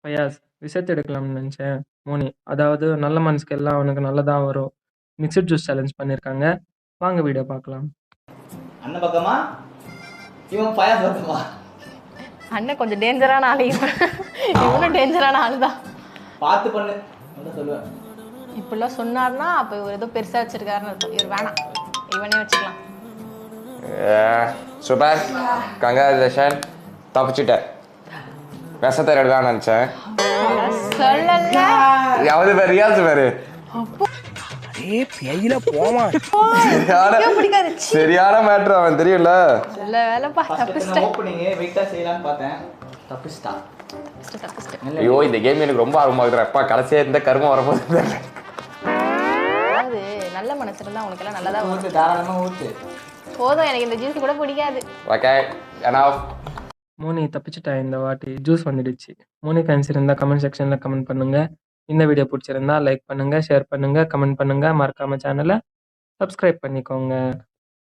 ஃபயாஸ், விஷயத்த எடுக்கலாம்னு நினைச்சேன். மோனி, அதாவது நல்ல மனசுக்கு எல்லாம் அவனுக்கு நல்லதா வரும். மிக்ஸட் ஜூஸ் சேலஞ்ச் பண்ணியிருக்காங்க. வாங்க வீடியோ பார்க்கலாம். அண்ணன் பக்கமா இவன் ஃபயாஸ் பக்கமா? அண்ணன் கொஞ்சம் டேஞ்சரான ஆள், இவனும் டேஞ்சரான ஆள் தான். பார்த்து பண்ணு சொல்லுவேன். இப்படிலாம் சொன்னார்னா அப்போ இவர் ஏதோ பெருசாக வச்சிருக்காருன்னு இருக்கும். இவர் வேணாம், இவனே வச்சுக்கலாம். சூப்பர், கங்க்ராச்சுலேஷன், தப்பிச்சுட்டேன். விஷத்தை எடுக்கலாம் நினச்சேன். சொல்லல யாவது பேர் ரியாஸ் பேரு சரியான மேட்ரு அவன் தெரியும்ல. நல்ல வேலைப்பா, தப்பிச்சிட்டேன். ஓப்பனிங் வெயிட்டா செய்யலாம்னு பார்த்தேன், தப்பிச்சிட்டா. ஐயோ, இந்த கேம் எனக்கு ரொம்ப ஆர்வமாகுதுடா. அப்பா கடைசியா இந்த கருமம் வரப்போகுது. அதாவது நல்ல மனசு இருந்தால் உனக்கு எல்லாம் நல்லதா வரும். ஊத்து, தாராளமா ஊத்து. போதும், எனக்கு இந்த ஜூஸ் கூட பிடிக்காது. Okay, enough. மோனி தப்பிச்சுட்டா, இந்த வாட்டி ஜூஸ் வந்துடுச்சு. மோனி ஃபேன்ஸ் இருந்தால் கமெண்ட் செக்ஷனில் கமெண்ட் பண்ணுங்க. இந்த வீடியோ பிடிச்சிருந்தா லைக் பண்ணுங்க, ஷேர் பண்ணுங்க, கமெண்ட் பண்ணுங்க. மறக்காம சேனலை சப்ஸ்கிரைப் பண்ணிக்கோங்க.